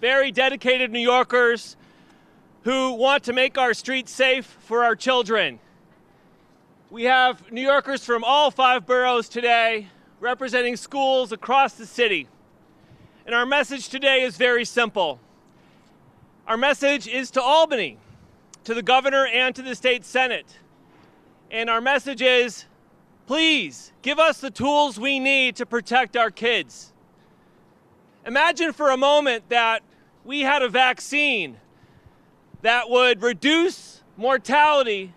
very dedicated New Yorkers who want to make our streets safe for our children. We have New Yorkers from all 5 boroughs today representing schools across the city. And our message today is very simple. Our message is to Albany, to the governor and to the state senate. And our message is, please give us the tools we need to protect our kids. Imagine for a moment that we had a vaccine that would reduce mortality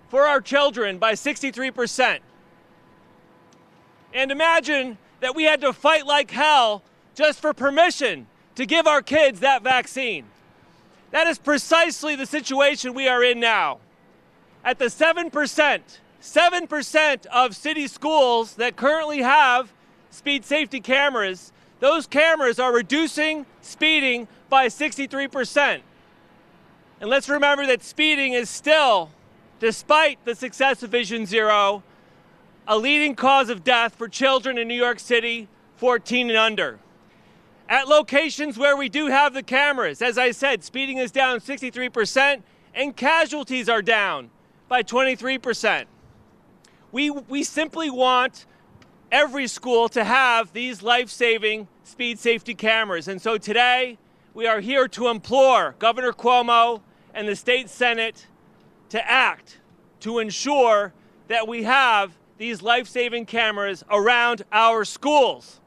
for our children by 63%. And imagine that we had to fight like hell just for permission to give our kids that vaccine. That is precisely the situation we are in now. At the 7% of city schools that currently have speed safety cameras, those cameras are reducing speeding by 63%. And let's remember that speeding is still, despite the success of Vision Zero, a leading cause of death for children in New York City, 14 and under. At locations where we do have the cameras, as I said, speeding is down 63% and casualties are down by 23%. We simply want every school to have these life-saving speed safety cameras. And so today, we are here to implore Governor Cuomo and the state senate to act to ensure that we have these life-saving cameras around our schools.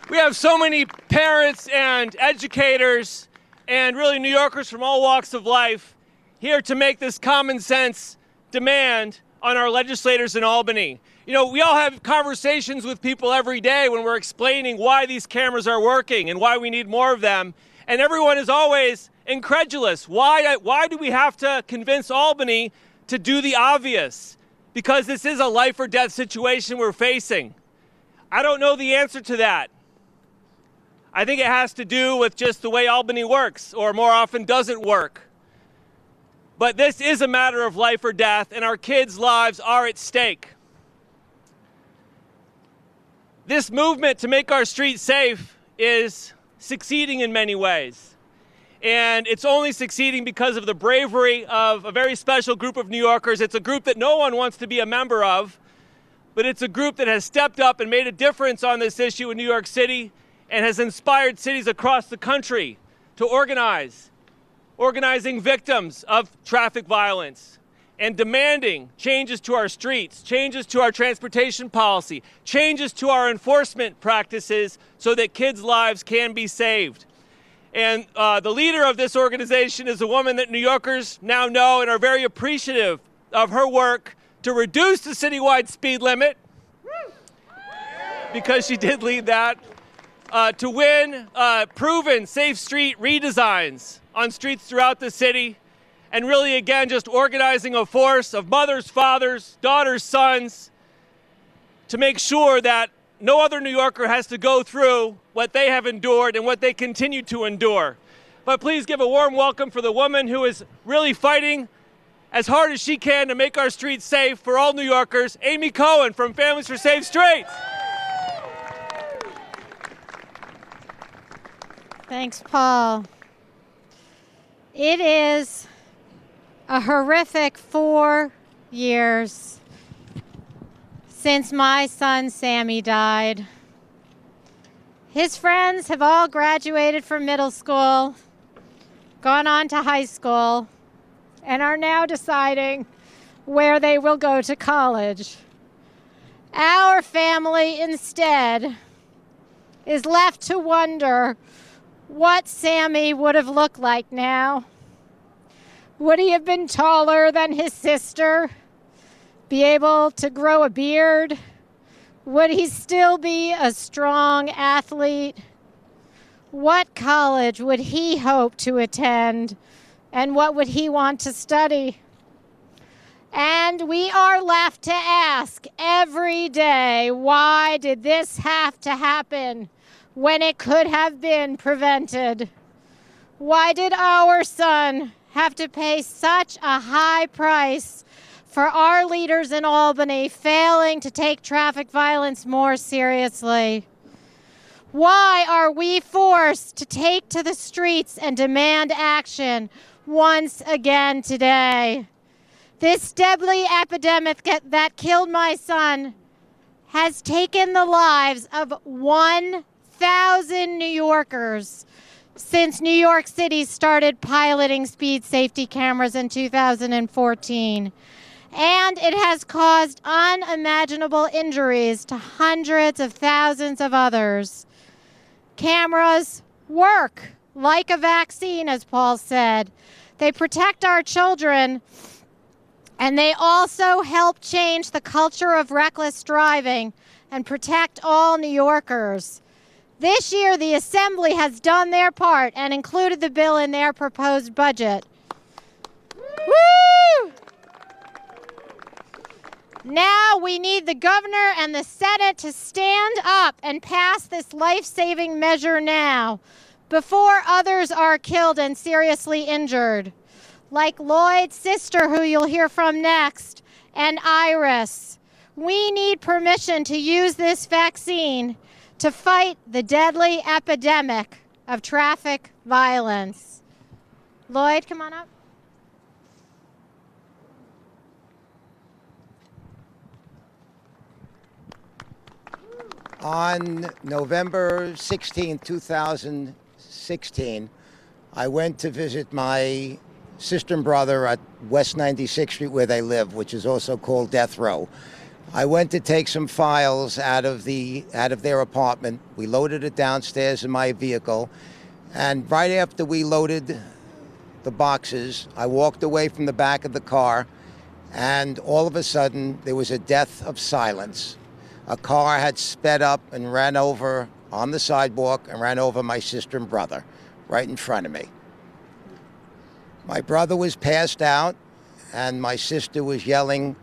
We have so many parents and educators and really New Yorkers from all walks of life here to make this common sense demand on our legislators in Albany. You know, we all have conversations with people every day when we're explaining why these cameras are working and why we need more of them. And everyone is always incredulous. Why do we have to convince Albany to do the obvious? Because this is a life or death situation we're facing. I don't know the answer to that. I think it has to do with just the way Albany works, or more often doesn't work. But this is a matter of life or death, and our kids' lives are at stake. This movement to make our streets safe is succeeding in many ways. And it's only succeeding because of the bravery of a very special group of New Yorkers. It's a group that no one wants to be a member of, but it's a group that has stepped up and made a difference on this issue in New York City and has inspired cities across the country to organizing victims of traffic violence and demanding changes to our streets, changes to our transportation policy, changes to our enforcement practices so that kids' lives can be saved. And the leader of this organization is a woman that New Yorkers now know and are very appreciative of her work to reduce the citywide speed limit, because she did lead that, to win proven safe street redesigns on streets throughout the city, and really, again, just organizing a force of mothers, fathers, daughters, sons, to make sure that no other New Yorker has to go through what they have endured and what they continue to endure. But please give a warm welcome for the woman who is really fighting as hard as she can to make our streets safe for all New Yorkers, Amy Cohen from Families for Safe Streets. Thanks, Paul. It is a horrific 4 years since my son Sammy died. His friends have all graduated from middle school, gone on to high school, and are now deciding where they will go to college. Our family instead is left to wonder what Sammy would have looked like now. Would he have been taller than his sister? Be able to grow a beard? Would he still be a strong athlete? What college would he hope to attend? And what would he want to study? And we are left to ask every day, why did this have to happen when it could have been prevented? Why did our son have to pay such a high price for our leaders in Albany failing to take traffic violence more seriously? Why are we forced to take to the streets and demand action once again today? This deadly epidemic that killed my son has taken the lives of 1,000 New Yorkers since New York City started piloting speed safety cameras in 2014. And it has caused unimaginable injuries to hundreds of thousands of others. Cameras work like a vaccine, as Paul said. They protect our children, and they also help change the culture of reckless driving and protect all New Yorkers. This year, the Assembly has done their part and included the bill in their proposed budget. Woo! Now we need the governor and the Senate to stand up and pass this life-saving measure now, before others are killed and seriously injured, like Lloyd's sister, who you'll hear from next, and Iris. We need permission to use this vaccine to fight the deadly epidemic of traffic violence. Lloyd, come on up. On November 16, 2016, I went to visit my sister and brother at West 96th Street where they live, which is also called Death Row. I went to take some files out of their apartment. We loaded it downstairs in my vehicle, and right after we loaded the boxes, I walked away from the back of the car, and all of a sudden there was a death of silence. A car had sped up and ran over on the sidewalk and ran over my sister and brother right in front of me. My brother was passed out, and my sister was yelling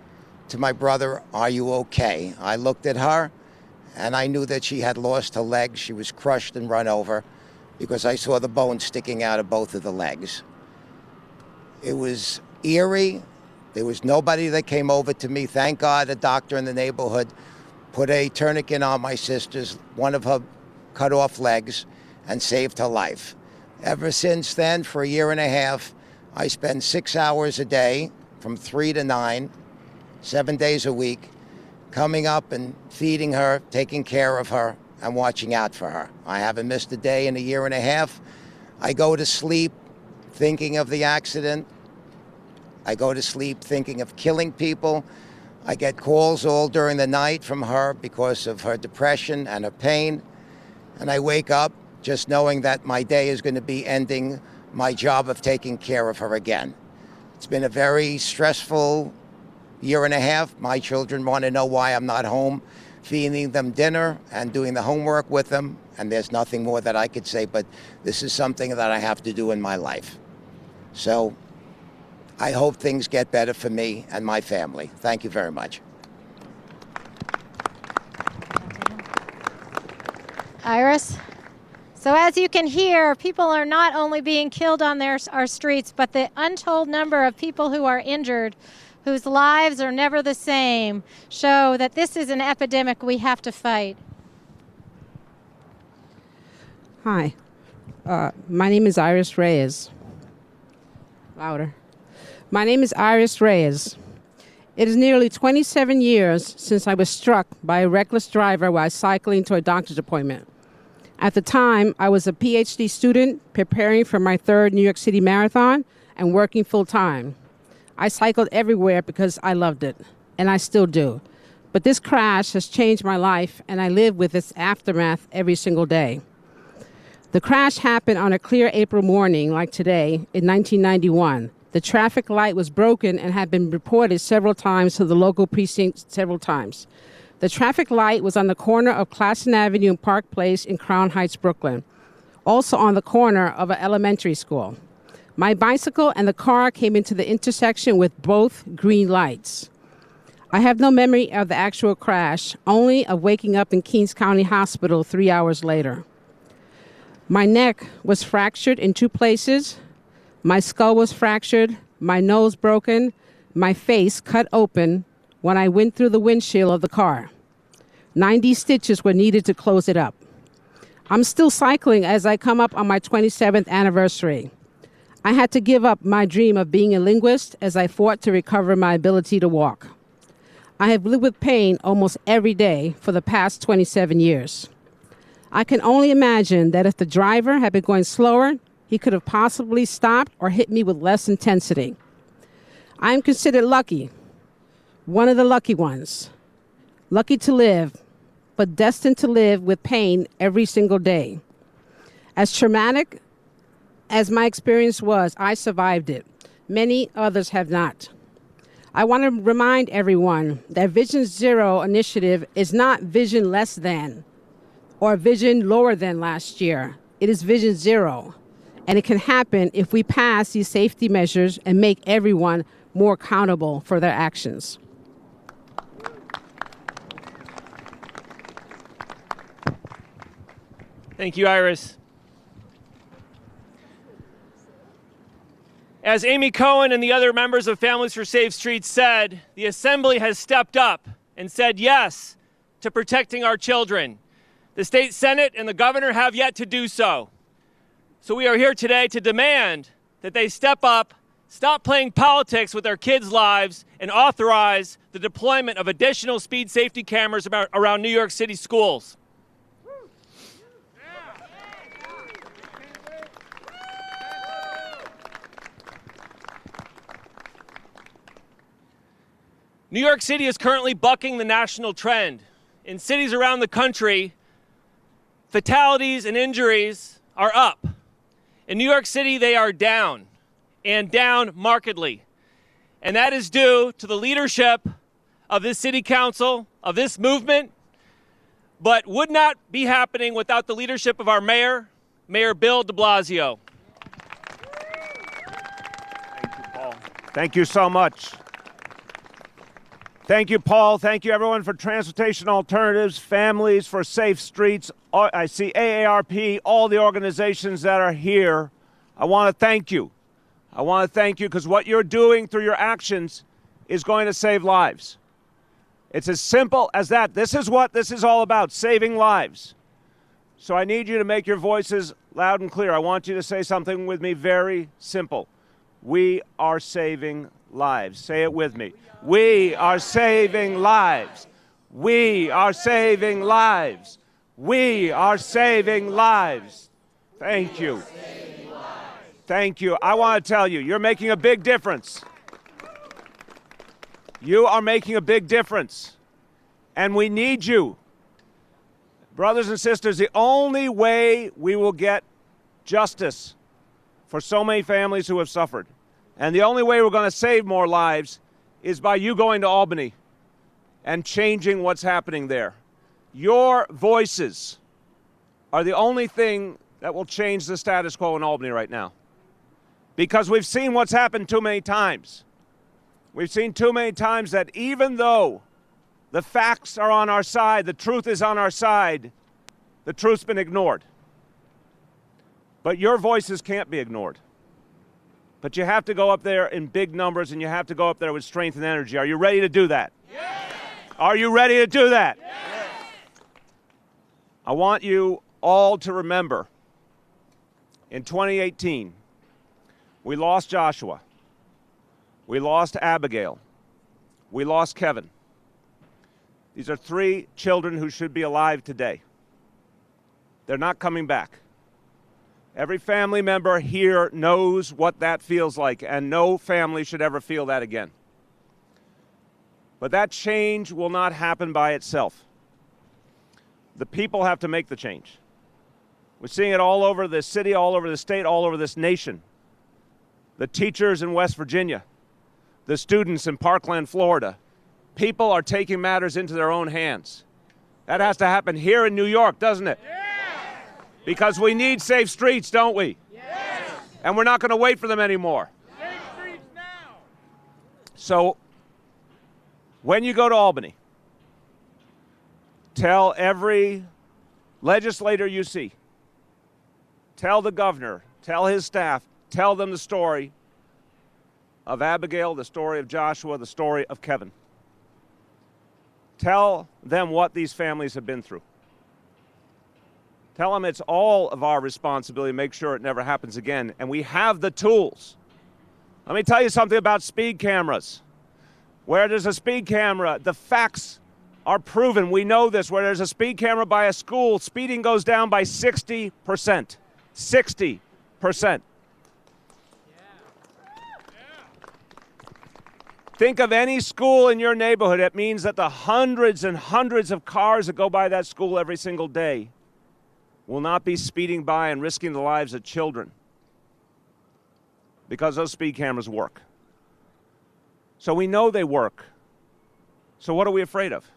to my brother, "Are you okay?" I looked at her, and I knew that she had lost her legs. She was crushed and run over because I saw the bone sticking out of both of the legs. It was eerie. There was nobody that came over to me. Thank God a doctor in the neighborhood put a tourniquet on my sister's, one of her cut off legs, and saved her life. Ever since then, for a year and a half, I spend 6 hours a day from 3 to 9, 7 days a week, coming up and feeding her, taking care of her, and watching out for her. I haven't missed a day in a year and a half. I go to sleep thinking of the accident. I go to sleep thinking of killing people. I get calls all during the night from her because of her depression and her pain. And I wake up just knowing that my day is going to be ending my job of taking care of her again. It's been a very stressful year and a half. My children want to know why I'm not home feeding them dinner and doing the homework with them. And there's nothing more that I could say, but this is something that I have to do in my life. So I hope things get better for me and my family. Thank you very much. Iris? So as you can hear, people are not only being killed on our streets, but the untold number of people who are injured, whose lives are never the same, show that this is an epidemic we have to fight. Hi, my name is Iris Reyes. Louder. My name is Iris Reyes. It is nearly 27 years since I was struck by a reckless driver while cycling to a doctor's appointment. At the time, I was a PhD student preparing for my third New York City Marathon and working full-time. I cycled everywhere because I loved it, and I still do. But this crash has changed my life, and I live with its aftermath every single day. The crash happened on a clear April morning like today in 1991. The traffic light was broken and had been reported several times to the local precinct several times. The traffic light was on the corner of Classen Avenue and Park Place in Crown Heights, Brooklyn, also on the corner of an elementary school. My bicycle and the car came into the intersection with both green lights. I have no memory of the actual crash, only of waking up in Kings County Hospital 3 hours later. My neck was fractured in 2 places. My skull was fractured, my nose broken, my face cut open when I went through the windshield of the car. 90 stitches were needed to close it up. I'm still cycling as I come up on my 27th anniversary. I had to give up my dream of being a linguist as I fought to recover my ability to walk. I have lived with pain almost every day for the past 27 years. I can only imagine that if the driver had been going slower, he could have possibly stopped or hit me with less intensity. I am considered lucky, one of the lucky ones. Lucky to live, but destined to live with pain every single day. As traumatic as my experience was, I survived it. Many others have not. I want to remind everyone that Vision Zero initiative is not vision less than or vision lower than last year. It is Vision Zero. And it can happen if we pass these safety measures and make everyone more accountable for their actions. Thank you, Iris. As Amy Cohen and the other members of Families for Safe Streets said, the Assembly has stepped up and said yes to protecting our children. The state Senate and the governor have yet to do so. So we are here today to demand that they step up, stop playing politics with our kids' lives, and authorize the deployment of additional speed safety cameras around New York City schools. New York City is currently bucking the national trend. In cities around the country, fatalities and injuries are up. In New York City, they are down, and down markedly. And that is due to the leadership of this city council, of this movement, but would not be happening without the leadership of our mayor, Mayor Bill de Blasio. Thank you, Paul. Thank you so much. Thank you, Paul. Thank you, everyone, for Transportation Alternatives, Families for Safe Streets. I see AARP, all the organizations that are here. I want to thank you. I want to thank you because what you're doing through your actions is going to save lives. It's as simple as that. This is what this is all about, saving lives. So I need you to make your voices loud and clear. I want you to say something with me very simple. We are saving lives. Say it with me. We are saving lives. We are saving lives. We are saving lives. Thank you. Thank you. I want to tell you, you're making a big difference. You are making a big difference. And we need you. Brothers and sisters, the only way we will get justice for so many families who have suffered, and the only way we're going to save more lives is by you going to Albany and changing what's happening there. Your voices are the only thing that will change the status quo in Albany right now. Because we've seen what's happened too many times. We've seen too many times that even though the facts are on our side, the truth is on our side, the truth's been ignored. But your voices can't be ignored. But you have to go up there in big numbers, and you have to go up there with strength and energy. Are you ready to do that? Yes. Are you ready to do that? Yes. I want you all to remember, in 2018, we lost Joshua. We lost Abigail. We lost Kevin. These are 3 children who should be alive today. They're not coming back. Every family member here knows what that feels like, and no family should ever feel that again. But that change will not happen by itself. The people have to make the change. We're seeing it all over this city, all over the state, all over this nation. The teachers in West Virginia, the students in Parkland, Florida. People are taking matters into their own hands. That has to happen here in New York, doesn't it? Yeah. Because we need safe streets, don't we? Yes. And we're not going to wait for them anymore. Safe streets now. So, when you go to Albany, tell every legislator you see, tell the governor, tell his staff, tell them the story of Abigail, the story of Joshua, the story of Kevin. Tell them what these families have been through. Tell them it's all of our responsibility to make sure it never happens again. And we have the tools. Let me tell you something about speed cameras. Where there's a speed camera, the facts are proven. We know this. Where there's a speed camera by a school, speeding goes down by 60%. 60%. Think of any school in your neighborhood. It means that the hundreds and hundreds of cars that go by that school every single day will not be speeding by and risking the lives of children because those speed cameras work. So we know they work. So what are we afraid of?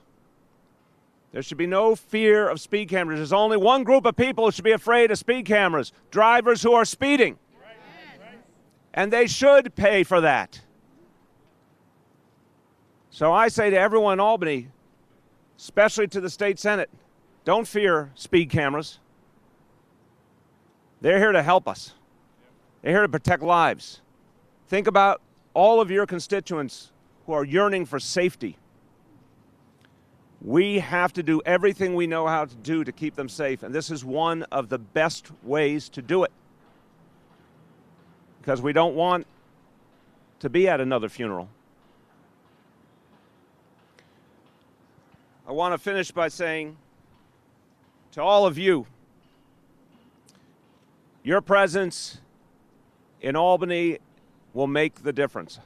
There should be no fear of speed cameras. There's only one group of people who should be afraid of speed cameras: drivers who are speeding. And they should pay for that. So I say to everyone in Albany, especially to the state Senate, don't fear speed cameras. They're here to help us. They're here to protect lives. Think about all of your constituents who are yearning for safety. We have to do everything we know how to do to keep them safe, and this is one of the best ways to do it. Because we don't want to be at another funeral. I want to finish by saying to all of you, your presence in Albany will make the difference.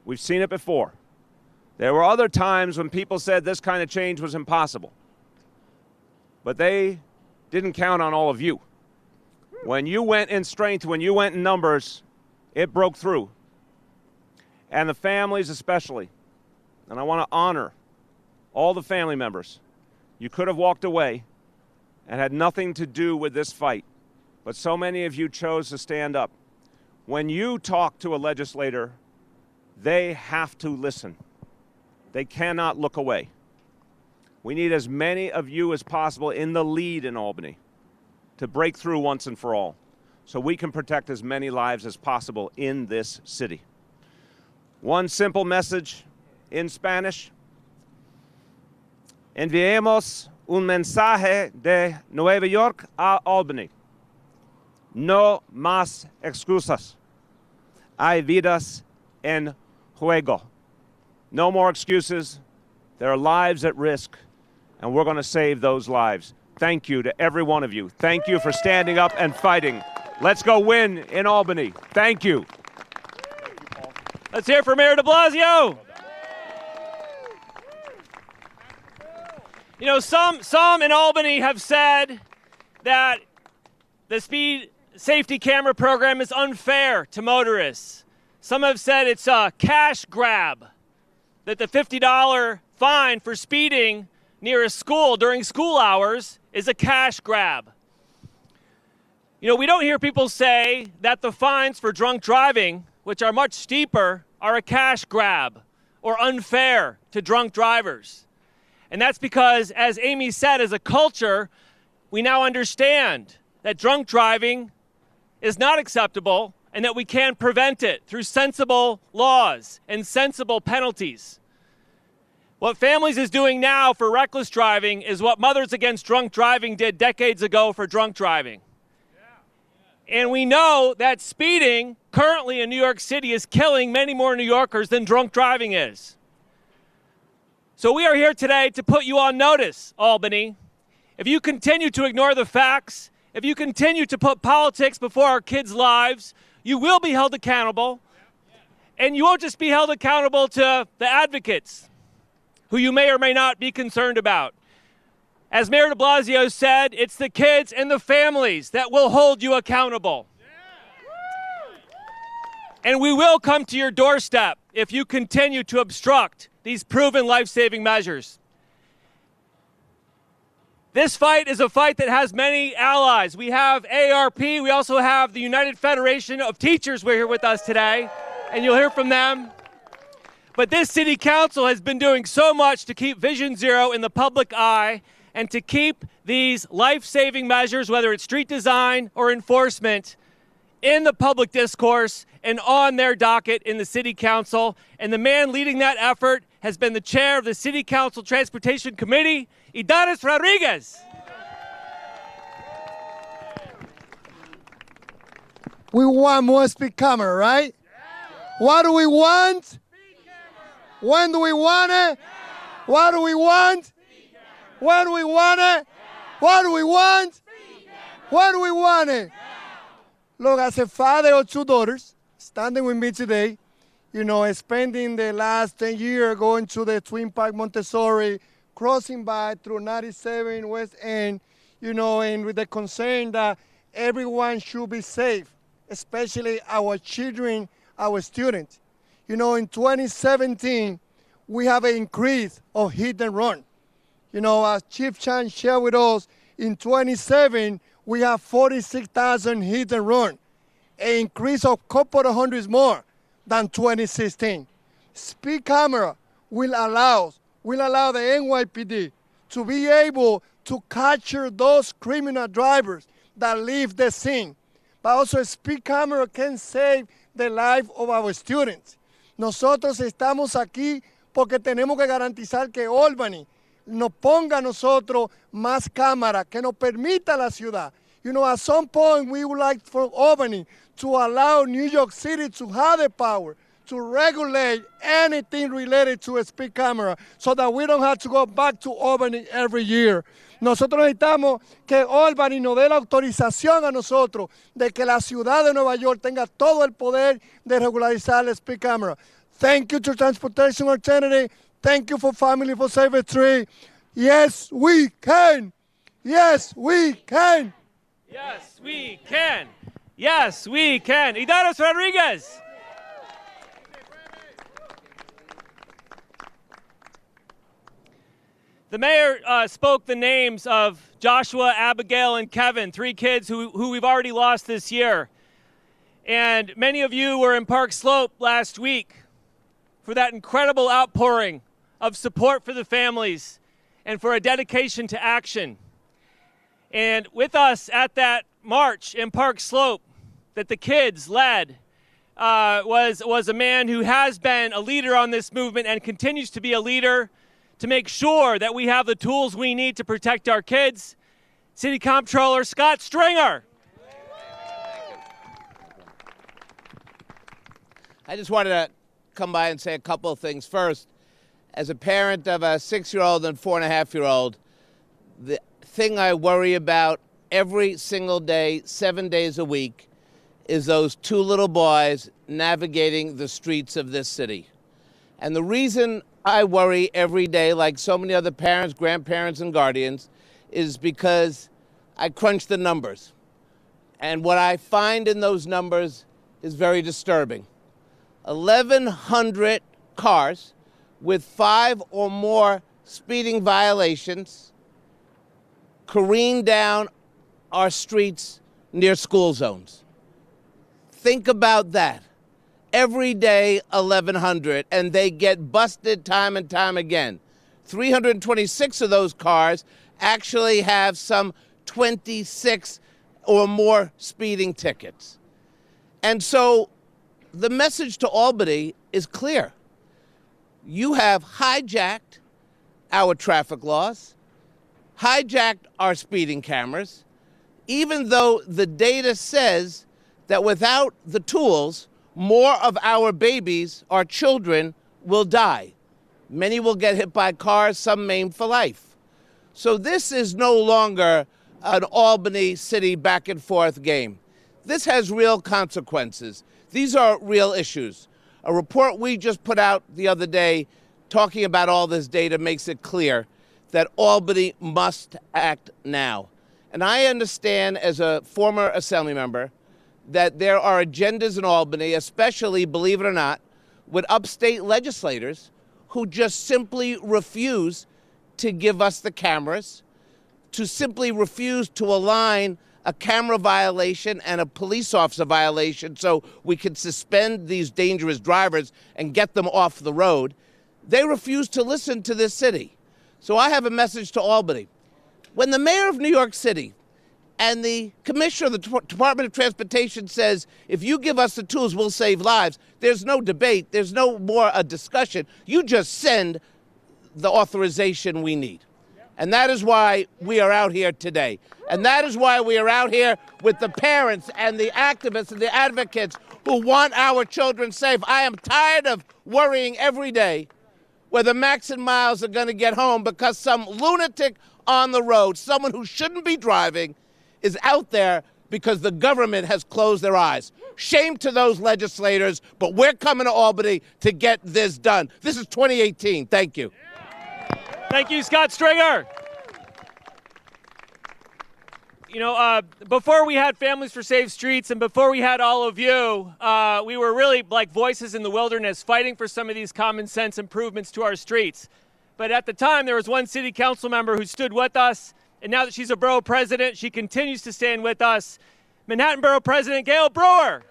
We've seen it before. There were other times when people said this kind of change was impossible. But they didn't count on all of you. When you went in strength, when you went in numbers, it broke through. And the families especially. And I want to honor all the family members. You could have walked away and had nothing to do with this fight, but so many of you chose to stand up. When you talk to a legislator, they have to listen. They cannot look away. We need as many of you as possible in the lead in Albany to break through once and for all, so we can protect as many lives as possible in this city. One simple message in Spanish. Enviemos un mensaje de Nueva York a Albany. No más excusas. Hay vidas en juego. No more excuses. There are lives at risk, and we're going to save those lives. Thank you to every one of you. Thank you for standing up and fighting. Let's go win in Albany. Thank you. Let's hear it for Mayor de Blasio. You know, some in Albany have said that the speed safety camera program is unfair to motorists. Some have said it's a cash grab, that the $50 fine for speeding near a school during school hours is a cash grab. You know, we don't hear people say that the fines for drunk driving, which are much steeper, are a cash grab or unfair to drunk drivers. And that's because, as Amy said, as a culture, we now understand that drunk driving is not acceptable and that we can prevent it through sensible laws and sensible penalties. What Families is doing now for reckless driving is what Mothers Against Drunk Driving did decades ago for drunk driving. And we know that speeding currently in New York City is killing many more New Yorkers than drunk driving is. So we are here today to put you on notice, Albany. If you continue to ignore the facts, if you continue to put politics before our kids' lives, you will be held accountable. And you won't just be held accountable to the advocates, who you may or may not be concerned about. As Mayor de Blasio said, it's the kids and the families that will hold you accountable. And we will come to your doorstep if you continue to obstruct these proven life-saving measures. This fight is a fight that has many allies. We have ARP, we also have the United Federation of Teachers. We're here with us today, and you'll hear from them. But this city council has been doing so much to keep Vision Zero in the public eye and to keep these life-saving measures, whether it's street design or enforcement, in the public discourse and on their docket in the City Council. And the man leading that effort has been the chair of the City Council Transportation Committee, Idaris Rodriguez. We want more speed camera, right? Yeah. What do we want? Speed camera. When do we want it? Yeah. What do we want? Speed camera. When do we want it? Yeah. What do we want? Speed camera. When do we want it? Yeah. Look, as a father of two daughters, standing with me today, you know, spending the last 10 years going to the Twin Park Montessori, crossing by through 97 West End, you know, and with the concern that everyone should be safe, especially our children, our students. You know, in 2017, we have an increase of hit and run. You know, as Chief Chan shared with us, in 27, we have 46,000 hit and run, an increase of a couple of hundreds more than 2016. Speed camera will allow the NYPD to be able to capture those criminal drivers that leave the scene. But also a speed camera can save the life of our students. Nosotros estamos aquí porque tenemos que garantizar que Albany nos ponga a nosotros más cámaras, que nos permita la ciudad. You know, at some point we would like for Albany to allow New York City to have the power to regulate anything related to a speed camera so that we don't have to go back to Albany every year. Nosotros necesitamos que Albany nos dé la autorización a nosotros de que la ciudad de Nueva York tenga todo el poder de regularizar el speed camera. Thank you to Transportation Alternative. Thank you for Family for Save a Tree. Yes, we can. Yes, we can. Yes, we can. Yes, we can. Idaris Rodriguez. The mayor spoke the names of Joshua, Abigail, and Kevin, three kids who we've already lost this year. And many of you were in Park Slope last week for that incredible outpouring of support for the families and for a dedication to action. And with us at that march in Park Slope that the kids led was a man who has been a leader on this movement and continues to be a leader to make sure that we have the tools we need to protect our kids. City Comptroller Scott Stringer. I just wanted to come by and say a couple of things. First, as a parent of a 6-year-old and 4.5-year-old, the thing I worry about every single day, 7 days a week, is those two little boys navigating the streets of this city. And the reason I worry every day, like so many other parents, grandparents, and guardians, is because I crunch the numbers. And what I find in those numbers is very disturbing. 1,100 cars with 5 or more speeding violations careen down our streets near school zones. Think about that. Every day, 1,100, and they get busted time and time again. 326 of those cars actually have some 26 or more speeding tickets. And so the message to Albany is clear. You have hijacked our traffic laws, hijacked our speeding cameras, even though the data says that without the tools, more of our babies, our children, will die. Many will get hit by cars, some maimed for life. So this is no longer an Albany City back and forth game. This has real consequences. These are real issues. A report we just put out the other day talking about all this data makes it clear that Albany must act now. And I understand as a former Assembly member that there are agendas in Albany, especially, believe it or not, with upstate legislators who just simply refuse to give us the cameras, to simply refuse to align a camera violation and a police officer violation so we can suspend these dangerous drivers and get them off the road. They refuse to listen to this city. So I have a message to Albany. When the mayor of New York City and the commissioner of the Department of Transportation says, if you give us the tools, we'll save lives. There's no debate. There's no more a discussion. You just send the authorization we need. And that is why we are out here today. And that is why we are out here with the parents and the activists and the advocates who want our children safe. I am tired of worrying every day whether Max and Miles are going to get home because some lunatic on the road, someone who shouldn't be driving, is out there because the government has closed their eyes. Shame to those legislators, but we're coming to Albany to get this done. This is 2018. Thank you. Thank you, Scott Stringer. You know, before we had Families for Safe Streets and before we had all of you, we were really like voices in the wilderness fighting for some of these common sense improvements to our streets. But at the time, there was one city council member who stood with us, and now that she's a borough president, she continues to stand with us. Manhattan Borough President Gail Brewer.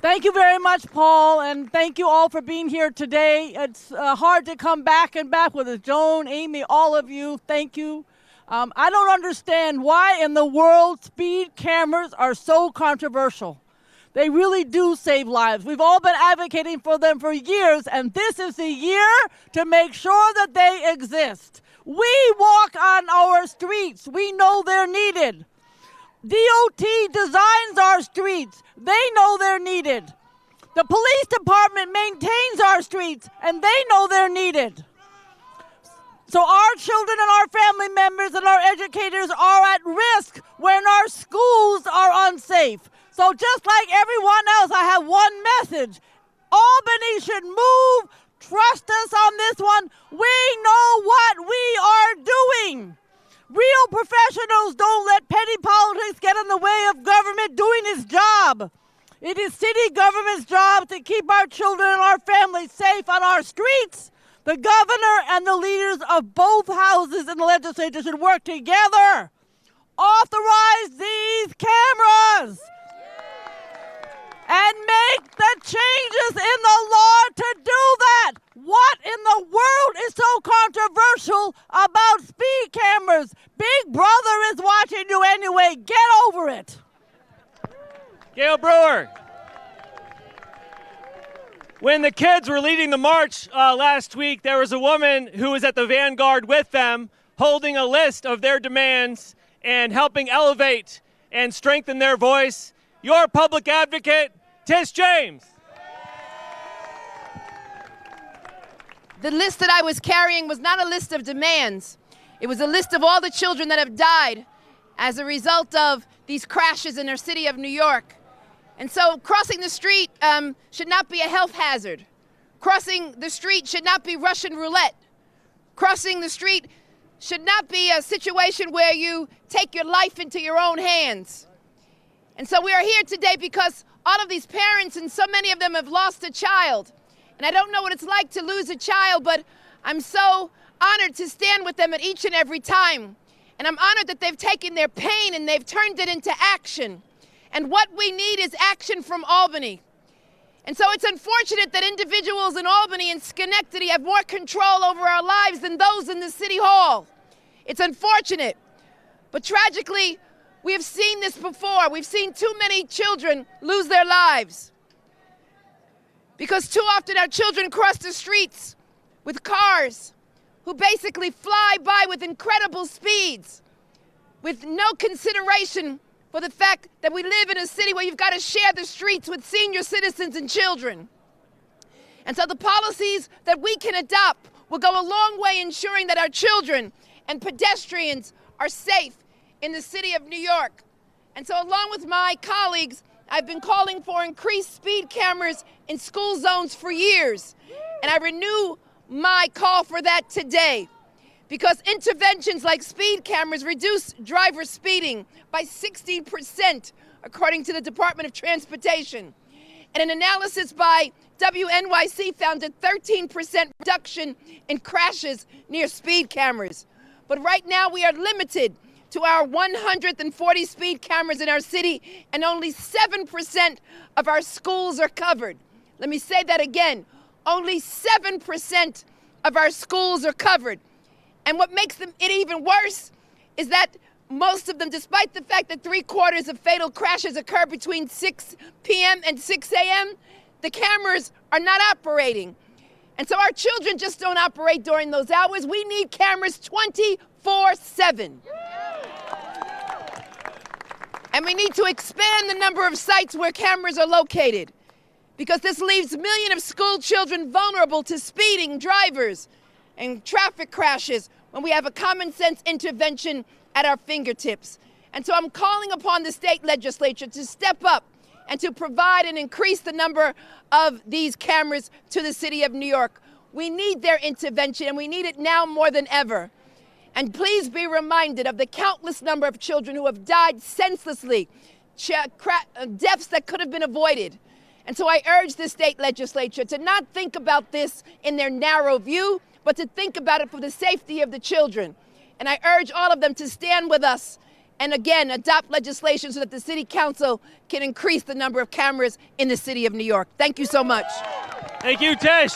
Thank you very much, Paul, and thank you all for being here today. It's hard to come back and back with us. Joan, Amy, all of you, thank you. I don't understand why in the world speed cameras are so controversial. They really do save lives. We've all been advocating for them for years, and this is the year to make sure that they exist. We walk on our streets. We know they're needed. DOT designs our streets. They know they're needed. The police department maintains our streets, and they know they're needed. So our children and our family members and our educators are at risk when our schools are unsafe. So just like everyone else, I have one message. Albany should move. Trust us on this one. We know what we are doing. Real professionals don't let petty politics get in the way of government doing its job. It is city government's job to keep our children and our families safe on our streets. The governor and the leaders of both houses in the legislature should work together. Authorize these cameras and make the changes in the law to do that. What in the world is so controversial about speed cameras? Big Brother is watching you anyway. Get over it. Gail Brewer. When the kids were leading the march last week, there was a woman who was at the vanguard with them, holding a list of their demands and helping elevate and strengthen their voice. Your public advocate, Tish James. The list that I was carrying was not a list of demands. It was a list of all the children that have died as a result of these crashes in our city of New York. And so crossing the street should not be a health hazard. Crossing the street should not be Russian roulette. Crossing the street should not be a situation where you take your life into your own hands. And so we are here today because all of these parents, and so many of them have lost a child. And I don't know what it's like to lose a child, but I'm so honored to stand with them at each and every time. And I'm honored that they've taken their pain and they've turned it into action. And what we need is action from Albany. And so it's unfortunate that individuals in Albany and Schenectady have more control over our lives than those in the City Hall. It's unfortunate. But tragically, we have seen this before. We've seen too many children lose their lives. Because too often our children cross the streets with cars who basically fly by with incredible speeds, with no consideration for the fact that we live in a city where you've got to share the streets with senior citizens and children. And so the policies that we can adopt will go a long way ensuring that our children and pedestrians are safe in the city of New York. And so along with my colleagues, I've been calling for increased speed cameras in school zones for years. And I renew my call for that today, because interventions like speed cameras reduce driver speeding by 16%, according to the Department of Transportation. And an analysis by WNYC found a 13% reduction in crashes near speed cameras. But right now we are limited to our 140 speed cameras in our city, and only 7% of our schools are covered. Let me say that again. Only 7% of our schools are covered. And what makes it even worse is that most of them, despite the fact that 3/4 of fatal crashes occur between 6 p.m. and 6 a.m., the cameras are not operating. And so our children just don't operate during those hours. We need cameras 24/7. And we need to expand the number of sites where cameras are located, because this leaves millions of school children vulnerable to speeding drivers and traffic crashes when we have a common sense intervention at our fingertips. And so I'm calling upon the state legislature to step up and to provide and increase the number of these cameras to the city of New York. We need their intervention, and we need it now more than ever. And please be reminded of the countless number of children who have died senselessly, deaths that could have been avoided. And so I urge the state legislature to not think about this in their narrow view, but to think about it for the safety of the children. And I urge all of them to stand with us and again adopt legislation so that the city council can increase the number of cameras in the city of New York. Thank you so much. Thank you, Tish.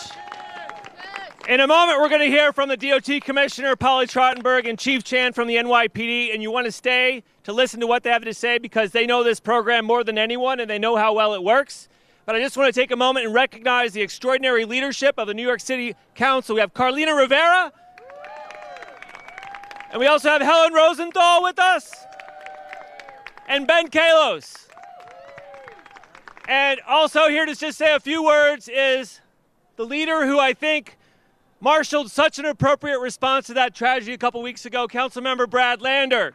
In a moment, we're going to hear from the DOT Commissioner, Polly Trottenberg, and Chief Chan from the NYPD, and you want to stay to listen to what they have to say because they know this program more than anyone and they know how well it works. But I just want to take a moment and recognize the extraordinary leadership of the New York City Council. We have Carlina Rivera, and we also have Helen Rosenthal with us, and Ben Kalos. And also here to just say a few words is the leader who I think marshaled such an appropriate response to that tragedy a couple weeks ago, Councilmember Brad Lander.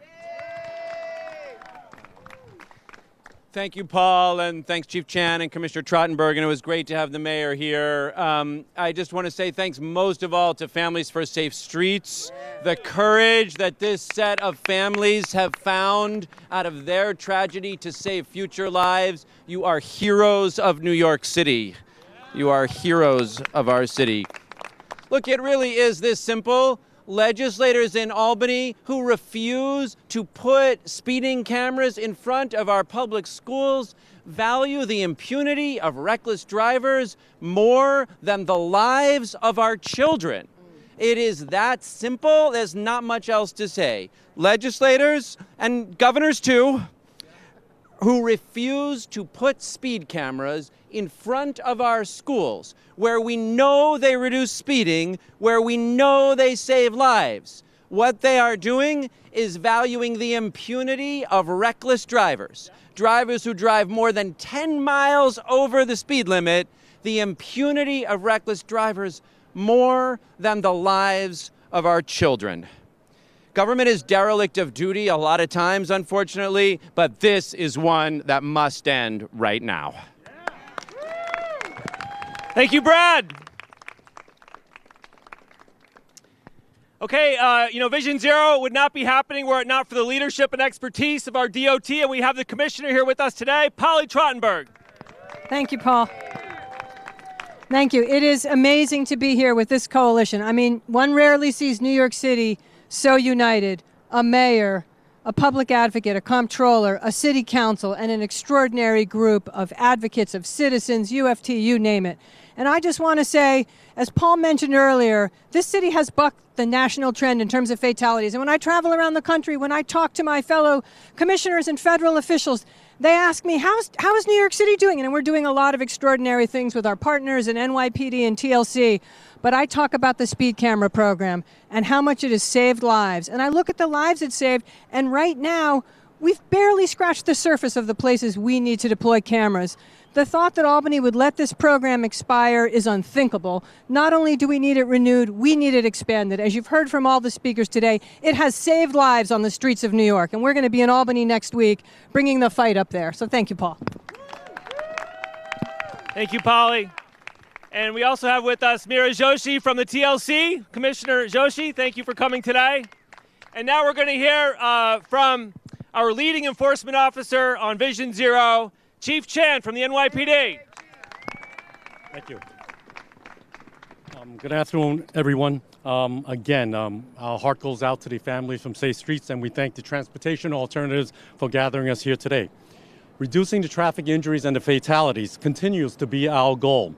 Thank you, Paul, and thanks, Chief Chan and Commissioner Trottenberg, and it was great to have the mayor here. I just want to say thanks most of all to Families for Safe Streets. The courage that this set of families have found out of their tragedy to save future lives. You are heroes of New York City. You are heroes of our city. Look, it really is this simple. Legislators in Albany who refuse to put speeding cameras in front of our public schools value the impunity of reckless drivers more than the lives of our children. It is that simple. There's not much else to say. Legislators, and governors too, who refuse to put speed cameras in front of our schools, where we know they reduce speeding, where we know they save lives. What they are doing is valuing the impunity of reckless drivers, drivers who drive more than 10 miles over the speed limit, the impunity of reckless drivers more than the lives of our children. Government is derelict of duty a lot of times, unfortunately, but this is one that must end right now. Thank you, Brad. Okay, Vision Zero would not be happening were it not for the leadership and expertise of our DOT, and we have the commissioner here with us today, Polly Trottenberg. Thank you, Paul. Thank you. It is amazing to be here with this coalition. I mean, one rarely sees New York City so united. A mayor, a public advocate, a comptroller, a city council, and an extraordinary group of advocates, of citizens, UFT, you name it. And I just want to say, as Paul mentioned earlier, this city has bucked the national trend in terms of fatalities. And when I travel around the country, when I talk to my fellow commissioners and federal officials, they ask me, how is New York City doing? And we're doing a lot of extraordinary things with our partners in NYPD and TLC. But I talk about the speed camera program and how much it has saved lives. And I look at the lives it saved, and right now, we've barely scratched the surface of the places we need to deploy cameras. The thought that Albany would let this program expire is unthinkable. Not only do we need it renewed, we need it expanded. As you've heard from all the speakers today, it has saved lives on the streets of New York, and we're going to be in Albany next week bringing the fight up there. So thank you, Paul. Thank you, Polly. And we also have with us Meera Joshi from the TLC. Commissioner Joshi, thank you for coming today. And now we're going to hear from our leading enforcement officer on Vision Zero, Chief Chan from the NYPD. Thank you. Good afternoon, everyone. Again, our heart goes out to the families from Safe Streets, and we thank the Transportation Alternatives for gathering us here today. Reducing the traffic injuries and the fatalities continues to be our goal.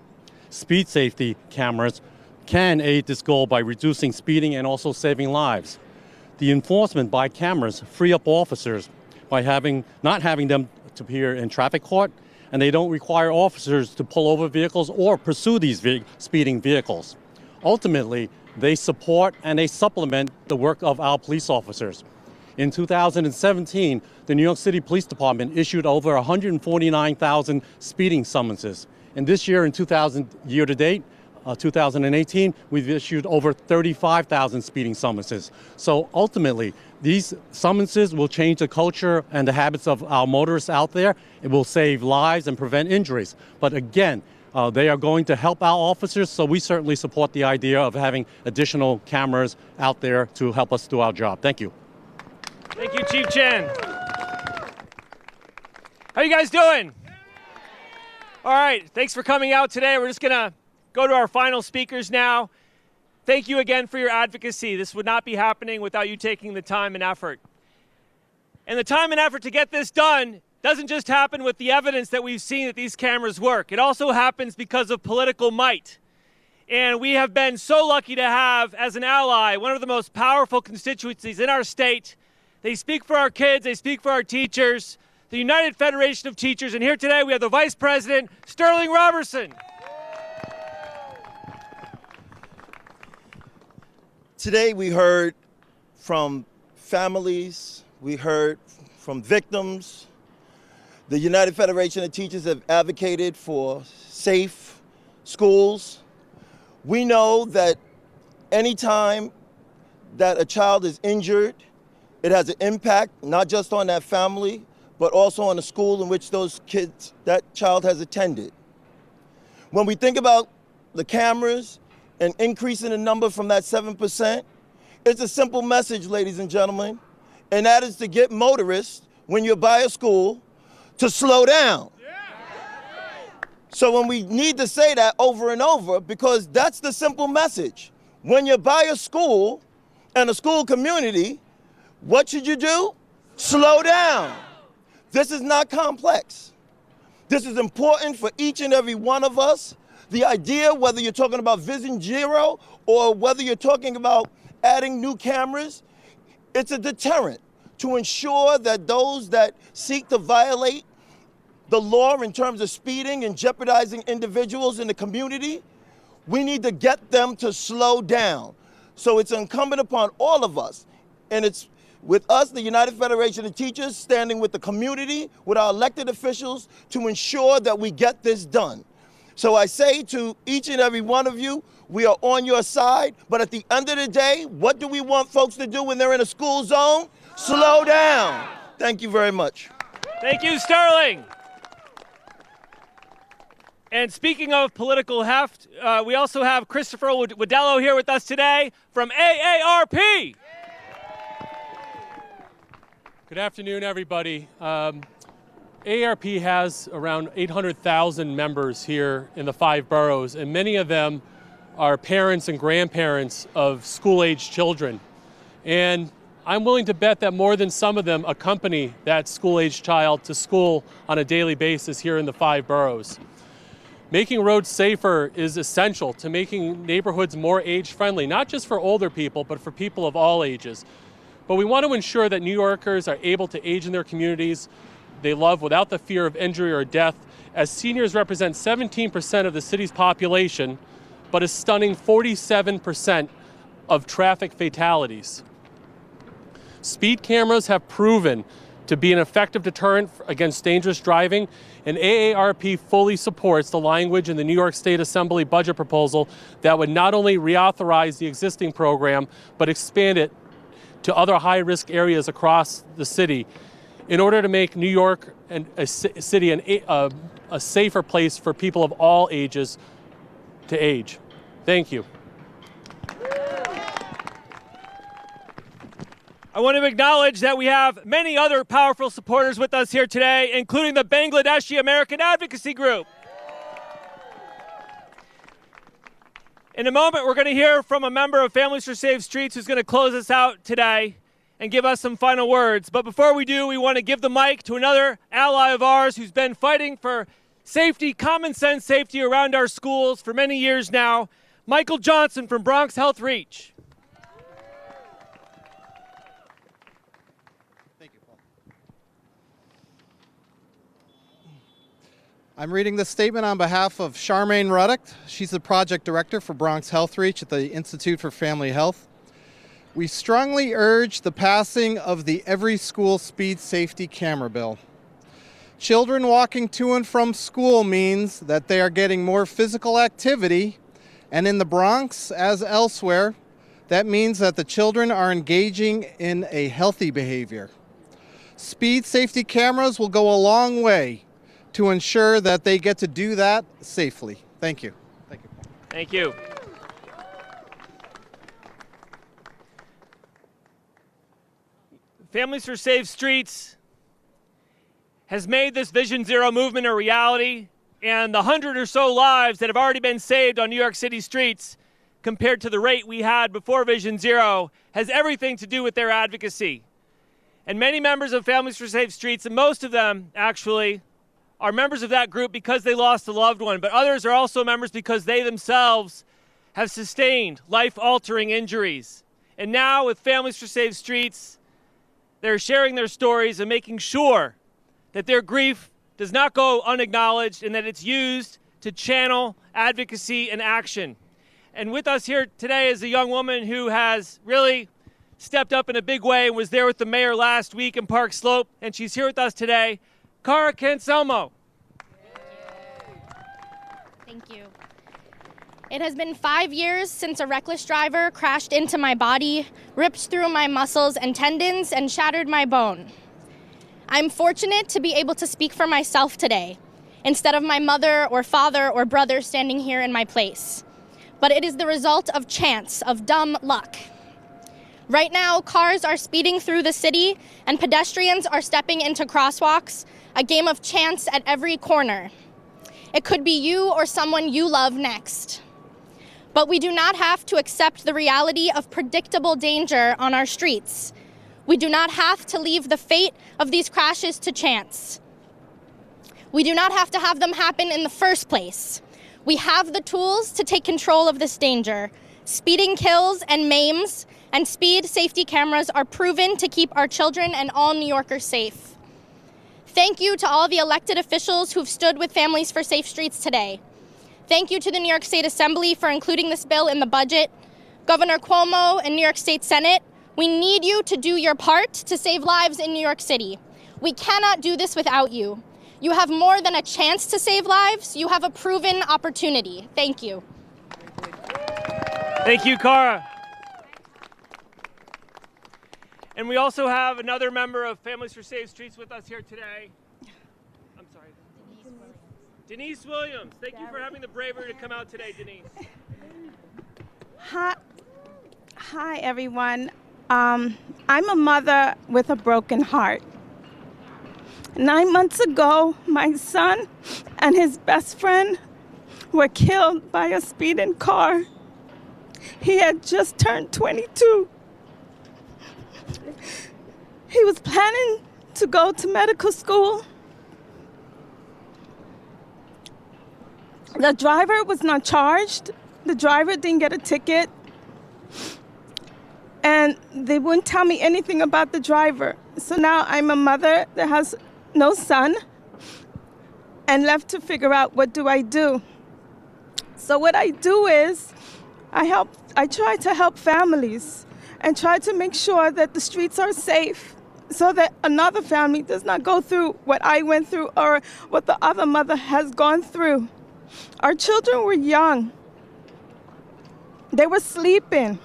Speed safety cameras can aid this goal by reducing speeding and also saving lives. The enforcement by cameras free up officers by not having them to appear in traffic court, and they don't require officers to pull over vehicles or pursue these speeding vehicles. Ultimately, they support and they supplement the work of our police officers. In 2017, the New York City Police Department issued over 149,000 speeding summonses. And this year, year to date, 2018, we've issued over 35,000 speeding summonses. So ultimately, these summonses will change the culture and the habits of our motorists out there. It will save lives and prevent injuries. But again, they are going to help our officers, so we certainly support the idea of having additional cameras out there to help us do our job. Thank you. Thank you, Chief Chan. How you guys doing? All right, thanks for coming out today. We're just gonna go to our final speakers now. Thank you again for your advocacy. This would not be happening without you taking the time and effort. And the time and effort to get this done doesn't just happen with the evidence that we've seen that these cameras work. It also happens because of political might. And we have been so lucky to have, as an ally, one of the most powerful constituencies in our state. They speak for our kids, they speak for our teachers, the United Federation of Teachers. And here today we have the Vice President, Sterling Robertson. Today we heard from families, we heard from victims. The United Federation of Teachers have advocated for safe schools. We know that anytime that a child is injured, it has an impact not just on that family, but also on the school in which that child has attended. When we think about the cameras and increasing the number from that 7%, it's a simple message, ladies and gentlemen, and that is to get motorists, when you're by a school, to slow down. So when we need to say that over and over, because that's the simple message. When you're by a school and a school community, what should you do? Slow down. This is not complex. This is important for each and every one of us. The idea, whether you're talking about Vision Zero or whether you're talking about adding new cameras, it's a deterrent to ensure that those that seek to violate the law in terms of speeding and jeopardizing individuals in the community, we need to get them to slow down. So it's incumbent upon all of us, and it's with us, the United Federation of Teachers, standing with the community, with our elected officials, to ensure that we get this done. So I say to each and every one of you, we are on your side, but at the end of the day, what do we want folks to do when they're in a school zone? Slow down. Thank you very much. Thank you, Sterling. And speaking of political heft, we also have Christopher Wadello here with us today from AARP. Good afternoon, everybody. AARP has around 800,000 members here in the 5 boroughs, and many of them are parents and grandparents of school-age children. And I'm willing to bet that more than some of them accompany that school-age child to school on a daily basis here in the 5 boroughs. Making roads safer is essential to making neighborhoods more age-friendly, not just for older people, but for people of all ages. But we want to ensure that New Yorkers are able to age in their communities they love without the fear of injury or death, as seniors represent 17% of the city's population, but a stunning 47% of traffic fatalities. Speed cameras have proven to be an effective deterrent against dangerous driving, and AARP fully supports the language in the New York State Assembly budget proposal that would not only reauthorize the existing program, but expand it to other high-risk areas across the city in order to make New York and a city a safer place for people of all ages to age. Thank you. I want to acknowledge that we have many other powerful supporters with us here today, including the Bangladeshi American Advocacy Group. In a moment, we're going to hear from a member of Families for Safe Streets who's going to close us out today and give us some final words. But before we do, we want to give the mic to another ally of ours who's been fighting for safety, common sense safety around our schools for many years now, Michael Johnson from Bronx Health Reach. I'm reading this statement on behalf of Charmaine Ruddock. She's the project director for Bronx Health Reach at the Institute for Family Health. We strongly urge the passing of the Every School Speed Safety Camera Bill. Children walking to and from school means that they are getting more physical activity, and in the Bronx, as elsewhere, that means that the children are engaging in a healthy behavior. Speed safety cameras will go a long way to ensure that they get to do that safely. Thank you. Thank you. Thank you. Families for Safe Streets has made this Vision Zero movement a reality, and the 100 or so lives that have already been saved on New York City streets compared to the rate we had before Vision Zero has everything to do with their advocacy. And many members of Families for Safe Streets, and most of them actually, are members of that group because they lost a loved one, but others are also members because they themselves have sustained life-altering injuries. And now with Families for Safe Streets, they're sharing their stories and making sure that their grief does not go unacknowledged and that it's used to channel advocacy and action. And with us here today is a young woman who has really stepped up in a big way and was there with the mayor last week in Park Slope, and she's here with us today, Cara Cancelmo. Thank you. It has been 5 years since a reckless driver crashed into my body, ripped through my muscles and tendons, and shattered my bone. I'm fortunate to be able to speak for myself today, instead of my mother or father or brother standing here in my place. But it is the result of chance, of dumb luck. Right now, cars are speeding through the city and pedestrians are stepping into crosswalks, a game of chance at every corner. It could be you or someone you love next. But we do not have to accept the reality of predictable danger on our streets. We do not have to leave the fate of these crashes to chance. We do not have to have them happen in the first place. We have the tools to take control of this danger. Speeding kills and maims, and speed safety cameras are proven to keep our children and all New Yorkers safe. Thank you to all the elected officials who've stood with Families for Safe Streets today. Thank you to the New York State Assembly for including this bill in the budget. Governor Cuomo and New York State Senate, we need you to do your part to save lives in New York City. We cannot do this without you. You have more than a chance to save lives. You have a proven opportunity. Thank you. Thank you, Cara. And we also have another member of Families for Safe Streets with us here today. I'm sorry. Denise Williams. Thank you for having the bravery to come out today, Denise. Hi, everyone. I'm a mother with a broken heart. 9 months ago, my son and his best friend were killed by a speeding car. He had just turned 22. He was planning to go to medical school. The driver was not charged. The driver didn't get a ticket. And they wouldn't tell me anything about the driver. So now I'm a mother that has no son and left to figure out what do I do. So what I do is I try to help families and try to make sure that the streets are safe so that another family does not go through what I went through or what the other mother has gone through. Our children were young. They were sleeping.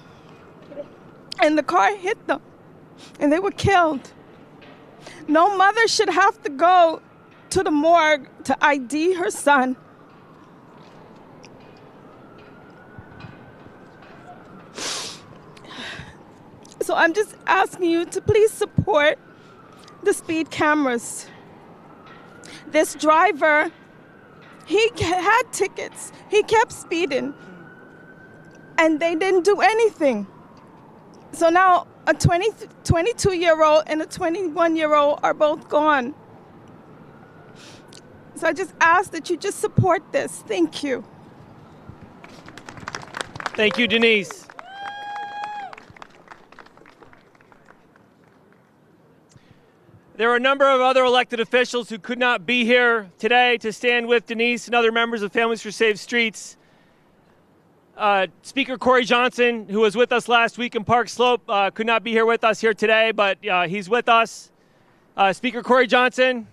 And the car hit them, and they were killed. No mother should have to go to the morgue to ID her son. So I'm just asking you to please support the speed cameras. This driver, he had tickets. He kept speeding, and they didn't do anything. So now a 22-year-old and a 21-year-old are both gone. So I just ask that you just support this. Thank you. Thank you, Denise. There are a number of other elected officials who could not be here today to stand with Denise and other members of Families for Safe Streets. Speaker Corey Johnson, who was with us last week in Park Slope, could not be here with us here today, but he's with us. Speaker Corey Johnson.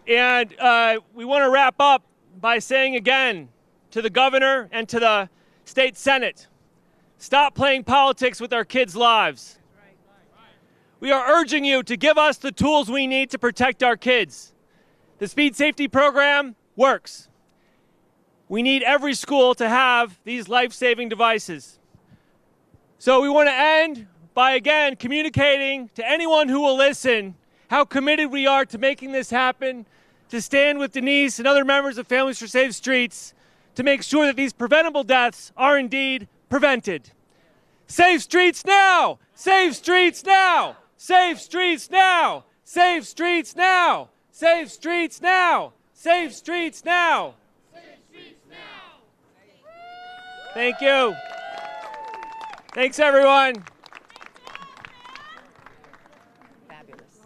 And we want to wrap up by saying again to the governor and to the state senate, stop playing politics with our kids' lives. We are urging you to give us the tools we need to protect our kids. The speed safety program works. We need every school to have these life-saving devices. So we want to end by, again, communicating to anyone who will listen how committed we are to making this happen, to stand with Denise and other members of Families for Safe Streets to make sure that these preventable deaths are indeed prevented. Safe streets now! Safe streets now! Safe streets now! Safe streets now! Safe streets now! Safe streets now! Thank you. Thanks, everyone. Fabulous.